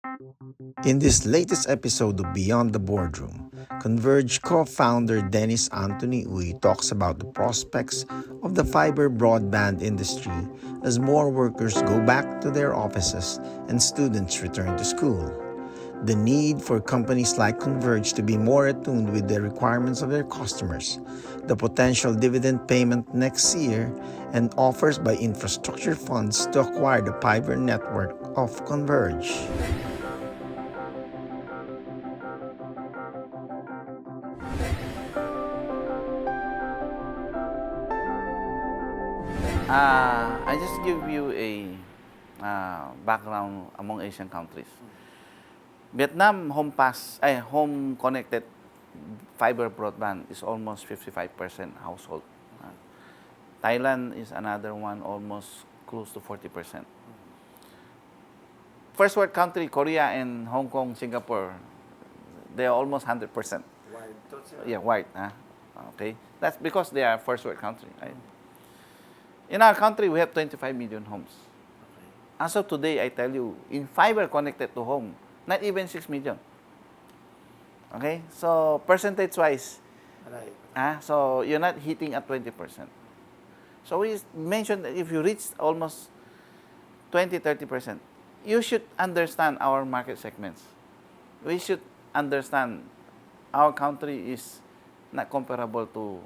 In this latest episode of Beyond the Boardroom, Converge co-founder Dennis Anthony Uy talks about the prospects of the fiber broadband industry as more workers go back to their offices and students return to school. The need for companies like Converge to be more attuned with the requirements of their customers, the potential dividend payment next year, and offers by infrastructure funds to acquire the fiber network of Converge. I just give you a background among Asian countries. Vietnam home connected fiber broadband is almost 55% household. Thailand is another one, almost close to 40%. First world country, Korea and Hong Kong, Singapore, they are almost 100%. Yeah, white. Okay, that's because they are first world country, right? In our country, we have 25 million homes. As of today, I tell you, in fiber connected to home, not even 6 million. Okay? So, percentage-wise, so you're not hitting at 20%. So, we mentioned that if you reach almost 20-30%, you should understand our market segments. We should understand our country is not comparable to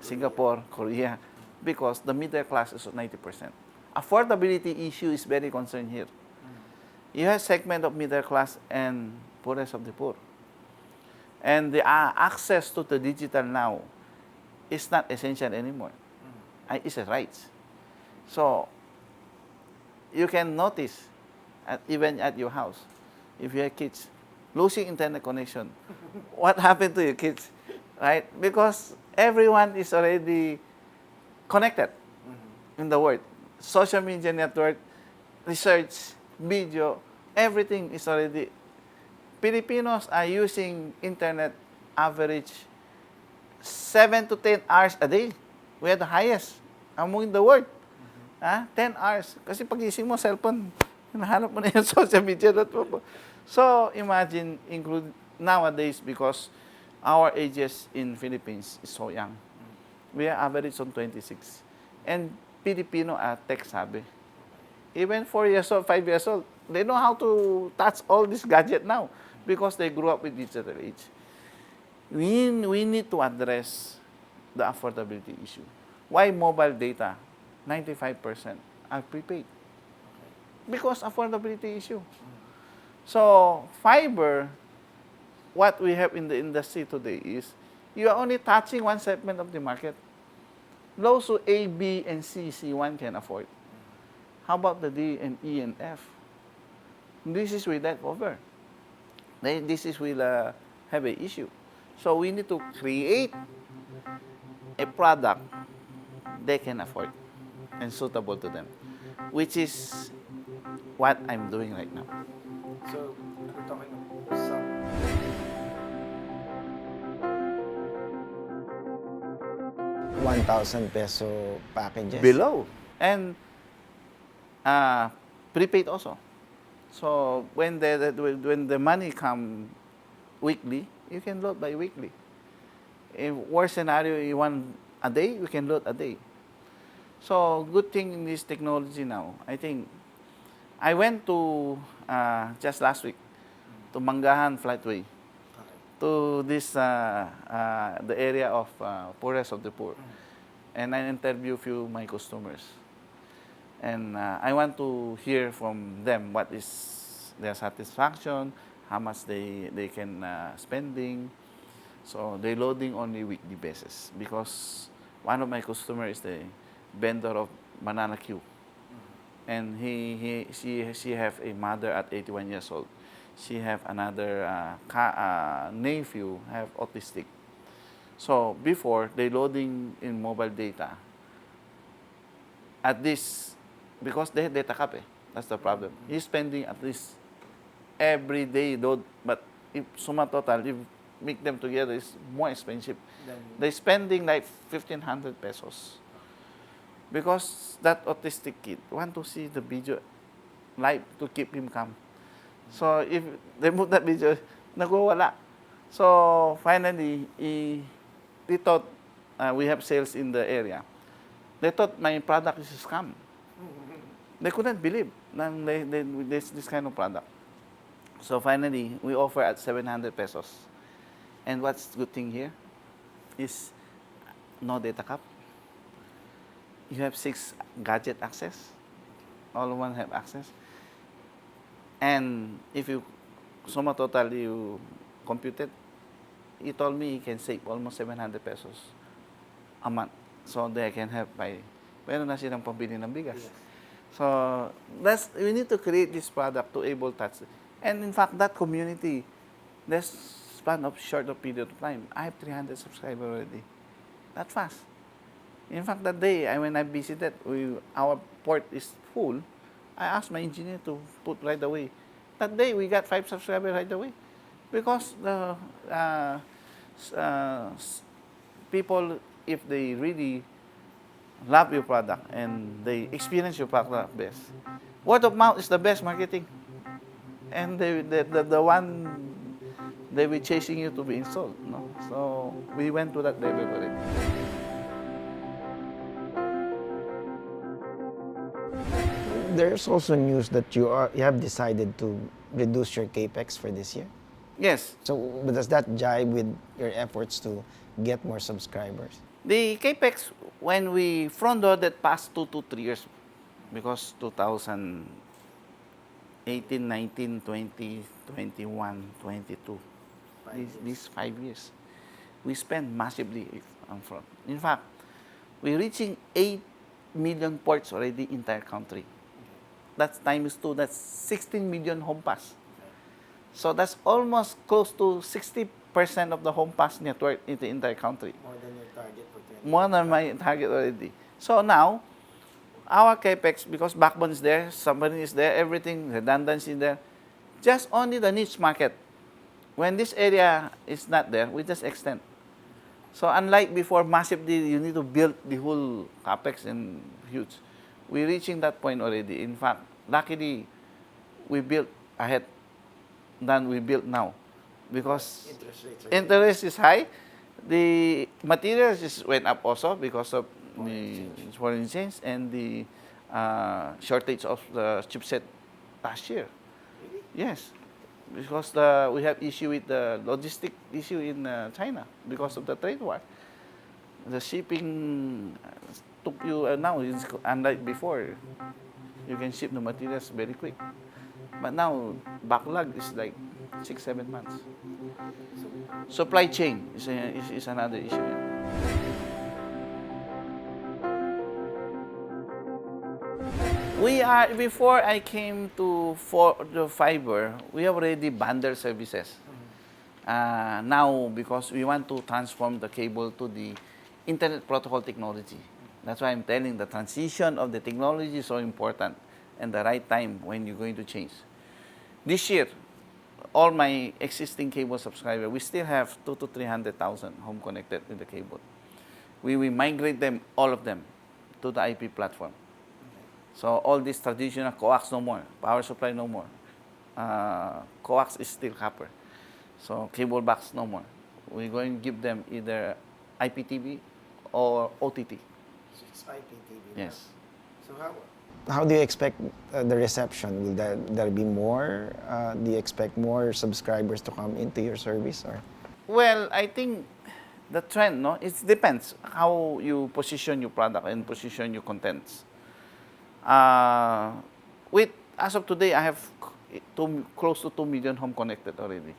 Singapore, Korea, because the middle class is 90%. Affordability issue is very concerned here. You have segment of middle class and poorest of the poor. And the access to the digital now is not essential anymore. It's a right. So, you can notice, even at your house, if you have kids, losing internet connection, what happened to your kids, right? Because everyone is already connected in the world. Social media network, research, video, everything is already. Filipinos are using internet average 7 to 10 hours a day. We are the highest among the world. 10 hours. Kasi pagising mo, cellphone, hinahanap mo na yung social media. So, imagine, include nowadays, because our ages in Philippines is so young. We are average on 26. And Filipino are tech-savvy. Even 4 years old, 5 years old, they know how to touch all this gadget now because they grew up with digital age. We need to address the affordability issue. Why mobile data? 95% are prepaid. Because affordability issue. So, fiber, what we have in the industry today is, you are only touching one segment of the market. Those who A, B, and C, C1 can afford. How about the D and E and F? This is with that over. This is will have an issue. So we need to create a product they can afford and suitable to them, which is what I'm doing right now. So, we're talking about some 1,000 peso packages. Below. And prepaid also. So when the money come weekly, you can load by weekly. In worst scenario, you want a day, you can load a day. So good thing in this technology now, I think, I went to, just last week, to Manggahan Flightway, to this, the area of poorest of the poor. And I interview few my customers. And I want to hear from them what is their satisfaction, how much they can spending. So they loading only weekly basis because one of my customers is the vendor of banana queue. And she have a mother at 81 years old. She have another nephew have autistic. So before, they loading in mobile data. At this, because they have data cap, that's the problem. He's spending at least every day load, but if suma total, if make them together, it's more expensive. They're spending like 1,500 pesos. Because that autistic kid want to see the video live to keep him calm. So if they move that video, nagwawala. So finally, they thought we have sales in the area. They thought my product is a scam. They couldn't believe that this kind of product. So finally, we offer at 700 pesos. And what's the good thing here is no data cap. You have 6 gadget access. All one have access. And if you sum total you compute it, he told me he can save almost 700 pesos a month. So they can have by, meron na silang pambili ng bigas. Yes. So we need to create this product to able touch. And in fact, that community, this span of short of period of time, I have 300 subscribers already. That fast. In fact, that day when I visited, our port is full. I asked my engineer to put right away. That day we got 5 subscribers right away, because the people, if they really love your product and they experience your product best, word of mouth is the best marketing, and the one they will chasing you to be installed. No? So we went to that level already. There's also news that you have decided to reduce your capex for this year. Yes. So does that jibe with your efforts to get more subscribers? The capex, when we front-loaded past 2 to 3 years, because 2018, 19, 20, 21, 22, these 5 years, we spent massively on front. In fact, we're reaching 8 million ports already in entire country. That's times 2, that's 16 million home pass. So that's almost close to 60% of the home pass network in the entire country. More than your target for 20. More than my target already. So now, our capex, because backbone is there, submarine is there, everything, redundancy is there, just only the niche market. When this area is not there, we just extend. So unlike before, massively, you need to build the whole capex and huge. We're reaching that point already. In fact, luckily, we built ahead than we build now, because interest is high. The materials went up also because of the foreign exchange and the shortage of the chipset last year. Really? Yes, because we have issue with the logistic issue in China because of the trade war. The shipping took you now, it's unlike before. You can ship the materials very quick. But now, backlog is like 6-7 months. Supply chain is another issue. We are, before I came to for the fiber, we have already bundled services. Now, because we want to transform the cable to the internet protocol technology. That's why I'm telling the transition of the technology is so important, and the right time when you're going to change. This year, all my existing cable subscribers, we still have 200,000 to 300,000 home connected with the cable. We will migrate them, all of them, to the IP platform. So all this traditional coax no more, power supply no more. Coax is still copper. So cable box no more. We're going to give them either IPTV or OTT. So it's IPTV. Yes. So How do you expect the reception? Will there be more? Do you expect more subscribers to come into your service? Or? Well, I think the trend, no, it depends how you position your product and position your contents. As of today, I have close to 2 million home connected already.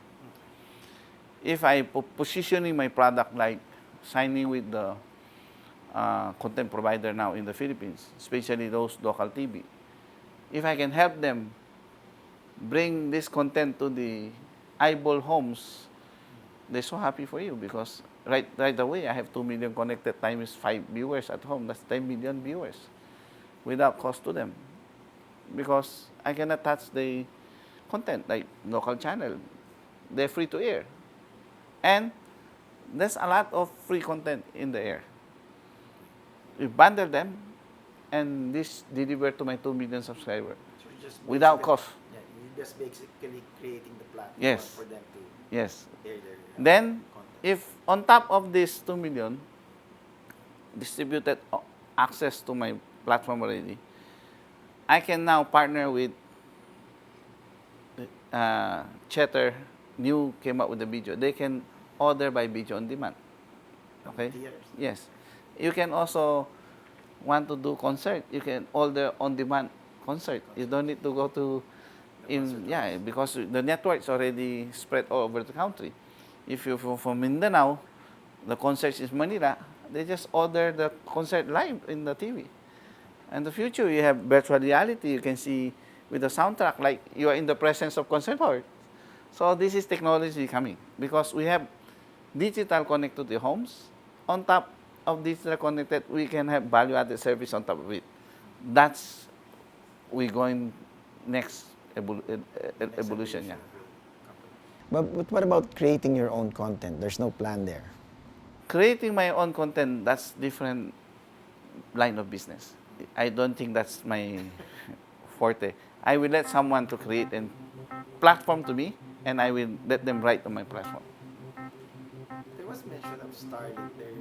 If I positioning my product like signing with the content provider now in the Philippines, especially those local TV, if I can help them bring this content to the eyeball homes, they're so happy for you, because right away I have 2 million connected times 5 viewers at home. That's 10 million viewers without cost to them, because I can attach the content like local channel. They're free to air, and there's a lot of free content in the air. We bundle them, and this deliver to my 2 million subscribers So you just without basically- cost. Yeah, you just basically creating the platform Yes. for them to Yes. air their Then, content. if on top of this 2 million distributed access to my platform already, I can now partner with Chatter. New came up with the video. They can order by video on demand. Okay? Tiers. Yes. You can also want to do concert. You can order on demand concert. You don't need to go to because the network's already spread all over the country. If you're from Mindanao, the concert is Manila, they just order the concert live in the TV. And the future, you have virtual reality. You can see with the soundtrack like you are in the presence of concert hall. So this is technology coming because we have digital connected to the homes. On top of digital connected, we can have value-added service on top of it. That's we going next evolution. Yeah. But what about creating your own content? There's no plan there. Creating my own content, that's different line of business. I don't think that's my forte. I will let someone to create a platform to me, and I will let them write on my platform. There was mention of Starlink there.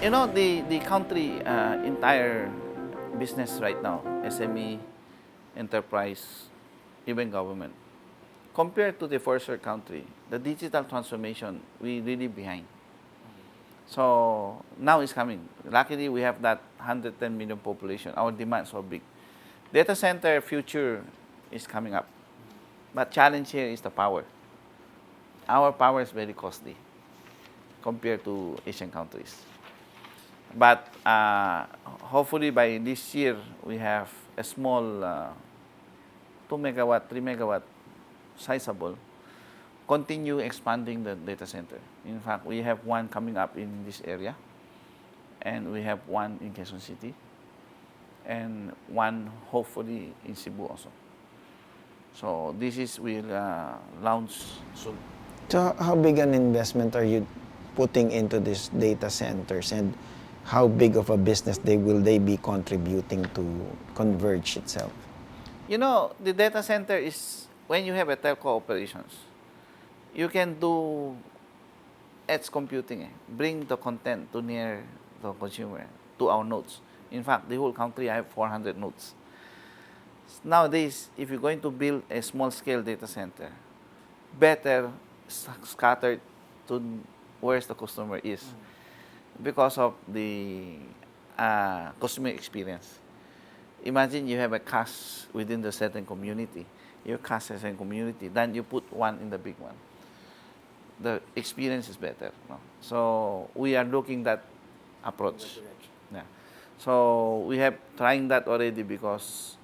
You know, the country entire business right now, SME, enterprise, even government, compared to the first world country, the digital transformation, we really behind. So now it's coming. Luckily, we have that 110 million population. Our demand is so big. Data center future is coming up. But challenge here is the power. Our power is very costly compared to Asian countries. But hopefully by this year, we have a small 2 megawatt, 3 megawatt, sizable, continue expanding the data center. In fact, we have one coming up in this area, and we have one in Quezon City, and one hopefully in Cebu also. So this is will launch soon. So how big an investment are you putting into these data centers, and how big of a business will they be contributing to Converge itself? You know, the data center is when you have a telco operations, you can do edge computing, bring the content to near the consumer, to our nodes. In fact, the whole country, I have 400 nodes. Nowadays, if you're going to build a small-scale data center, better scattered to where the customer is because of the customer experience. Imagine you have a cash within the certain community. Your cash is in community, then you put one in the big one. The experience is better. No? So we are looking that approach. Yeah. So we have trying that already because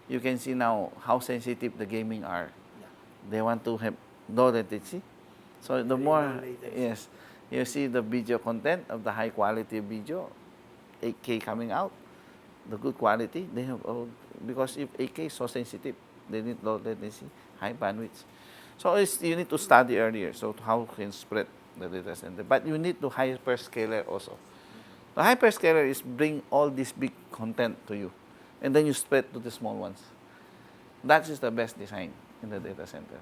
you can see now how sensitive the gaming are. Yeah. They want to have low latency. So the Very more, low latency. yes, you see the video content of the high quality video, 8K coming out, the good quality, they have all, because if 8K is so sensitive, they need low latency, high bandwidth. So you need to study earlier, so how can spread the data center. But you need to hyperscaler also. The hyperscaler is bring all this big content to you, and then you spread to the small ones. That is the best design in the data center.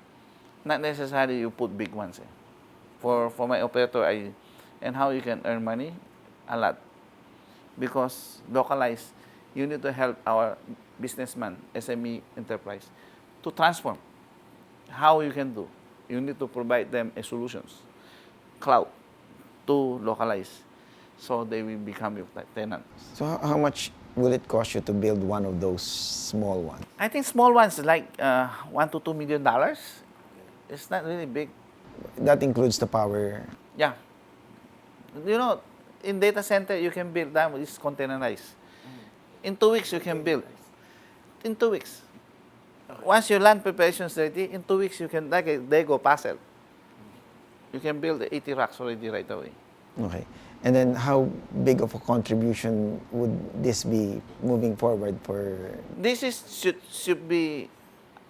Not necessarily you put big ones. For my operator, and how you can earn money, a lot. Because localized, you need to help our businessman, SME enterprise, to transform. How you can do? You need to provide them a solutions, cloud, to localize, so they will become your tenant. So how much will it cost you to build one of those small ones? I think small ones like $1 to $2 million. It's not really big. That includes the power. Yeah. You know, in data center, you can build them. It's containerized. In 2 weeks, you can build. In 2 weeks. Once your land preparation is ready, in 2 weeks, you can, like a Lego puzzle. You can build 80 racks already right away. Okay. And then how big of a contribution would this be moving forward for? This should be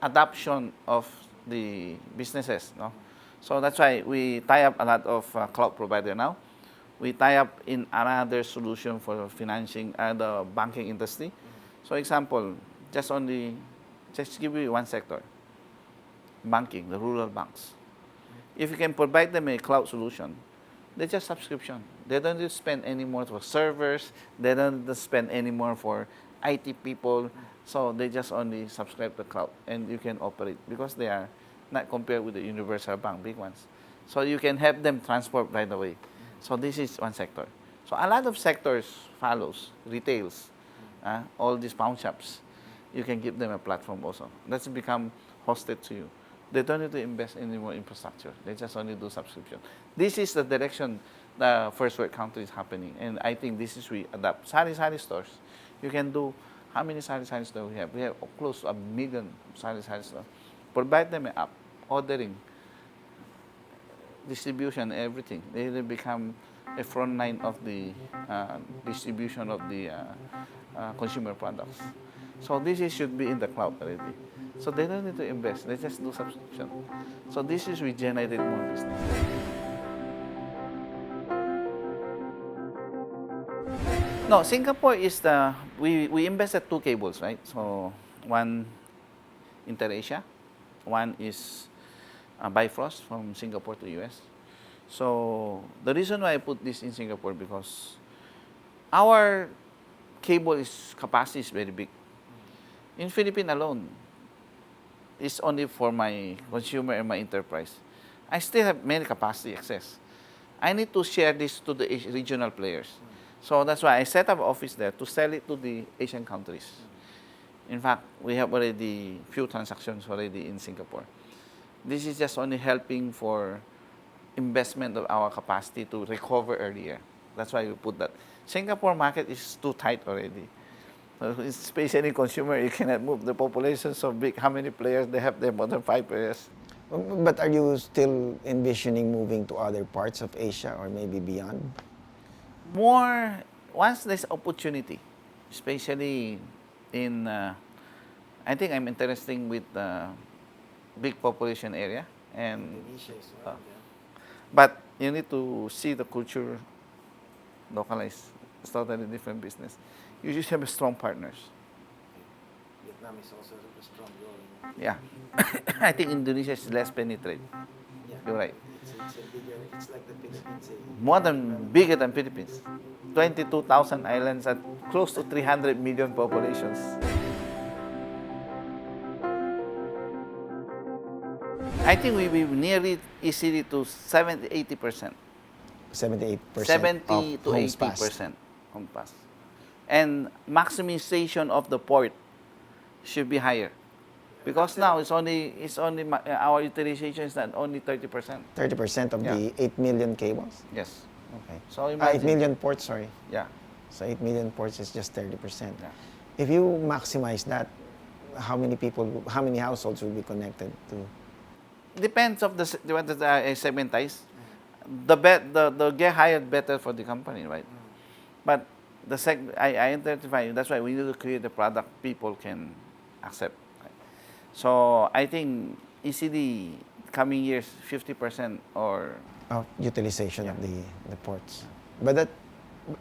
adoption of the businesses, no? So that's why we tie up a lot of cloud provider now. we tie up in another solution for financing the banking industry. So example, just give you one sector, banking, the rural banks. If you can provide them a cloud solution, they just subscription. They don't need to spend any more for servers. They don't need to spend any more for IT people. So they just only subscribe to cloud, and you can operate because they are not compared with the universal bank, big ones. So you can help them transport right away. So this is one sector. So a lot of sectors follows, retails, all these pawn shops. You can give them a platform also. Let's become hosted to you. They don't need to invest in any more infrastructure. They just only do subscription. This is the direction the first world country is happening. And I think this is we adapt. Sari-sari stores. You can do, how many sari-sari stores we have? We have close to 1 million sari-sari stores. Provide them an app, ordering, distribution, everything. They will become a front line of the distribution of the consumer products. So should be in the cloud already. So they don't need to invest. They just do subscription. So this is we generated more business. No, Singapore is we invested 2 cables, right? So one Inter-Asia, one is Bifrost from Singapore to US. So the reason why I put this in Singapore because our cable capacity is very big. In Philippines alone, it's only for my consumer and my enterprise. I still have many capacity access. I need to share this to the regional players. So that's why I set up an office there to sell it to the Asian countries. In fact, we have already few transactions already in Singapore. This is just only helping for investment of our capacity to recover earlier. That's why we put that. Singapore market is too tight already. Especially consumer, you cannot move. The population so big. How many players they have there? More than 5 players. But are you still envisioning moving to other parts of Asia or maybe beyond? More, once there's opportunity, especially in, I think I'm interested with big population area. And, Indonesia is one, but you need to see the culture localized. It's totally different business. You just have strong partners. Vietnam is also a strong growing. Yeah. I think Indonesia is less penetrated. Yeah. You're right. It's a bigger, it's like the Philippines. More than bigger than Philippines. 22,000 islands at close to 300 million populations. I think we will nearly easily to 70-80%. 78% 70 of to homes passed. 80% home pass. And maximization of the port should be higher. Because now it's only our utilization is not only 30%. 30% of Yeah. the 8 million cables? Yes. Okay. So 8 imagine. million ports, sorry. Yeah. So 8 million ports is just 30%. Yeah. If you maximize that, how many people, how many households will be connected to? Depends of the segmentize. The get higher better for the company, right? But I identify, that's why we need to create a product people can accept. Right? So I think easily coming years 50% or Of utilization of the ports. But that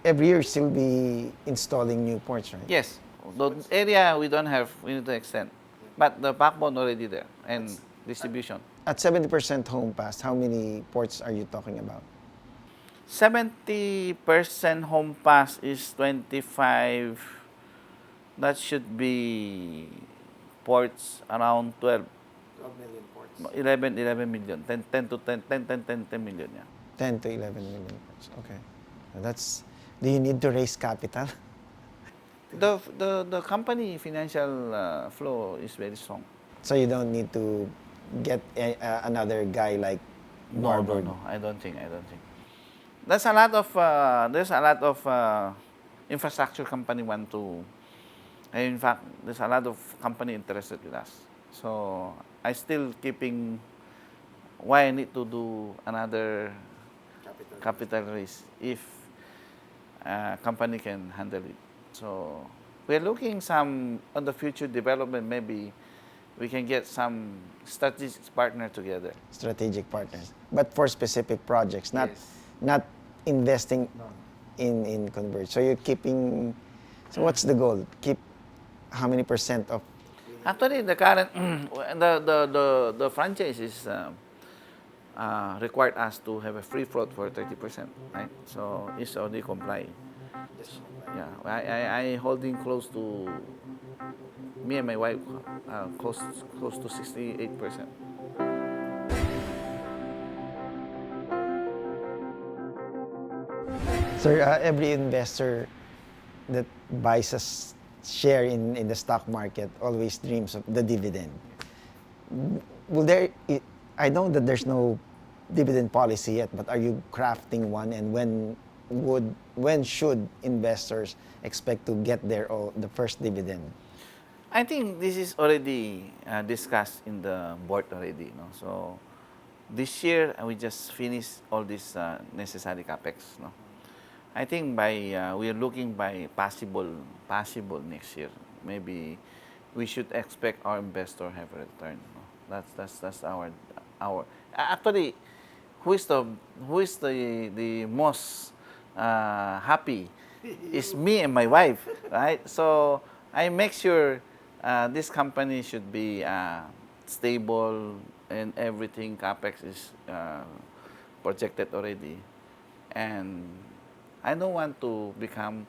every year still be installing new ports, right? yes, the area we don't have, we need to extend. But the backbone already there and distribution. At 70% home passed, how many ports are you talking about? 70% home pass is 25. That should be ports around 12. 12 million ports. 11 million. 10 million, yeah. 10 to 11 million ports. Okay. Do you need to raise capital? The company financial flow is very strong. So you don't need to get another guy like Warburg? No, I don't think. There's a lot of infrastructure company want to, and in fact, there's a lot of company interested with us. So I still keeping why I need to do another capital raise if company can handle it. So we're looking some on the future development. Maybe we can get some strategic partner together. Strategic partners. But for specific projects, not Yes. not investing No. in Converge. So you're keeping. So what's the goal? Keep how many percent of? Actually, the current the franchise is required us to have a free float for 30%, right? So it's already comply. Just Yeah, I holding close to me and my wife close to 68%. Sir, every investor that buys a share in the stock market always dreams of the dividend. Will there? I know that there's no dividend policy yet, but are you crafting one? And when should investors expect to get the first dividend? I think this is already discussed in the board already. No? So this year we just finished all this necessary capex. No? I think by we are looking by possible next year. Maybe we should expect our investor have a return. No? That's our actually who is the most happy is me and my wife, right? So I make sure this company should be stable and everything capex is projected already, and I don't want to become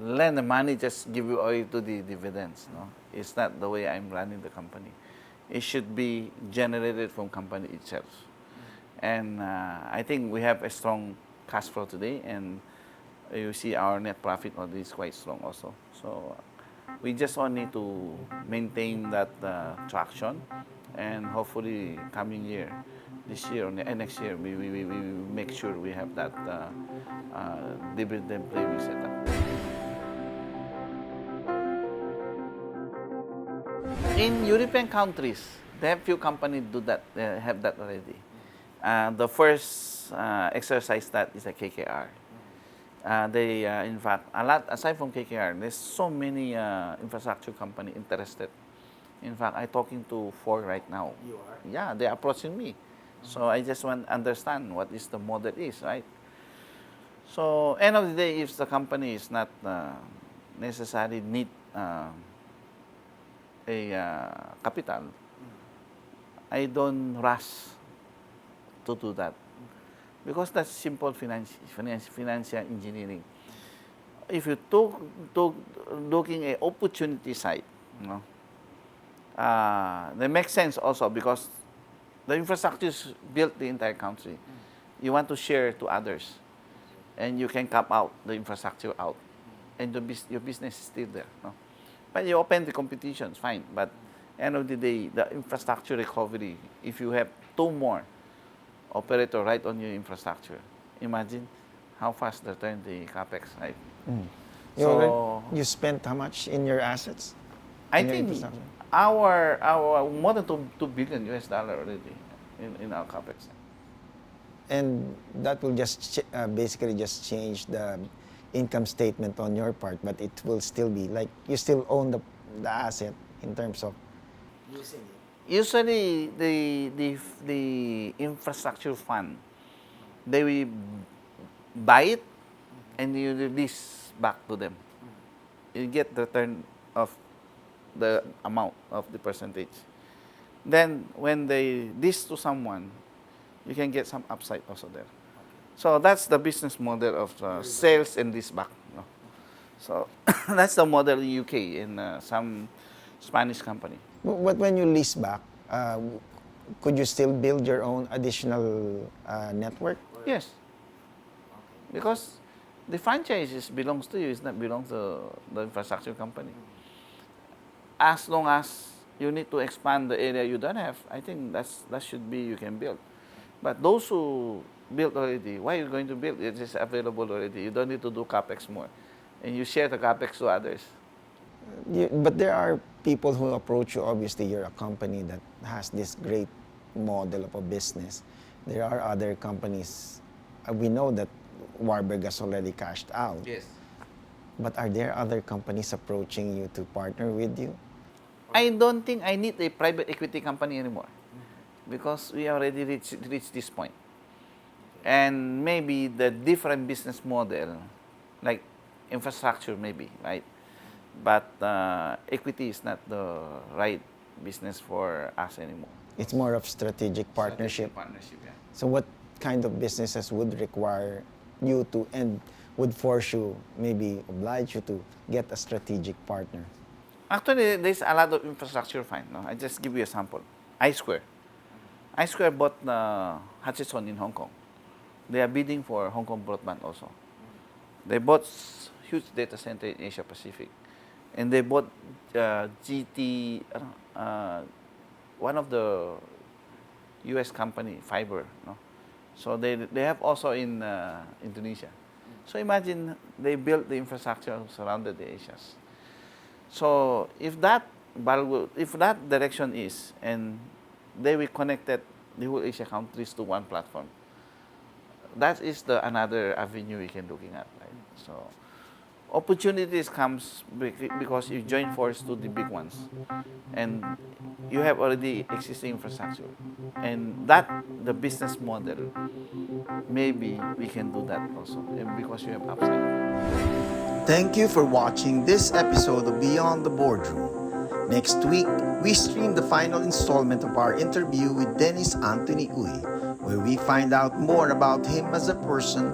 lend the money just give you away to the dividends. No, it's not the way I'm running the company. It should be generated from company itself. And I think we have a strong cash flow today, and you see our net profit already is quite strong also. So we just only need to maintain that traction, and hopefully coming year, this year and next year, we make sure we have that dividend play we set up. In European countries, they have few companies do that. They have that already. The first exercise that is a KKR. They, in fact, a lot aside from KKR, there's so many infrastructure company interested. In fact, I'm talking to 4 right now. You are? Yeah, they're approaching me. So I just want to understand what is the model is, right? So end of the day, if the company is not necessarily need a capital, I don't rush to do that because that's simple financial engineering. If you took looking at opportunity side, you know, that makes sense also because the infrastructure is built the entire country. You want to share to others, and you can cap out the infrastructure out, and your business is still there. No? But you open the competitions, fine. But end of the day, the infrastructure recovery, if you have 2 more operator right on your infrastructure, imagine how fast they turn the capex, right? You spent how much in your assets? I In your think infrastructure? our more than $2 billion US already in our capex. And that will just basically just change the income statement on your part, but it will still be like you still own the asset in terms of. Using it. Usually, the infrastructure fund, they will buy it and you release back to them. You get the return of the amount of the percentage. Then when they lease to someone, you can get some upside also there. So that's the business model of sales and lease back. No? So that's the model in UK in some Spanish company. But when you lease back, could you still build your own additional network? Yes, because the franchise belongs to you. It's not belongs to the infrastructure company. As long as you need to expand the area you don't have, I think that should be you can build. But those who built already, why are you going to build? It is available already. You don't need to do capex more, and you share the capex to others. But there are people who approach you. Obviously, you're a company that has this great model of a business. There are other companies. We know that Warburg has already cashed out. Yes. But are there other companies approaching you to partner with you? I don't think I need a private equity company anymore because we already reached this point. and maybe the different business model, like infrastructure maybe, right? But equity is not the right business for us anymore. It's more of strategic partnership. Partnership, yeah. So what kind of businesses would require you to and would force you, maybe oblige you to get a strategic partner? Actually, there's a lot of infrastructure fine. No? I just give you a sample. iSquare. iSquare bought Hutchison in Hong Kong. They are bidding for Hong Kong broadband also. They bought huge data center in Asia Pacific. And they bought GT, one of the US company, fiber. No? So they have also in Indonesia. So imagine they built the infrastructure surrounded the Asias. So if that direction is, and they will connected the whole Asia countries to one platform, that is another avenue we can looking at, right? So opportunities comes because you join force to the big ones, and you have already existing infrastructure, and that the business model, maybe we can do that also, and because you have upside. Thank you for watching this episode of Beyond the Boardroom. Next week, we stream the final installment of our interview with Dennis Anthony Uy, where we find out more about him as a person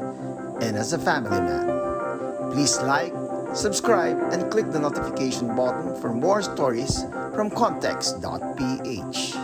and as a family man. Please like, subscribe, and click the notification button for more stories from context.ph.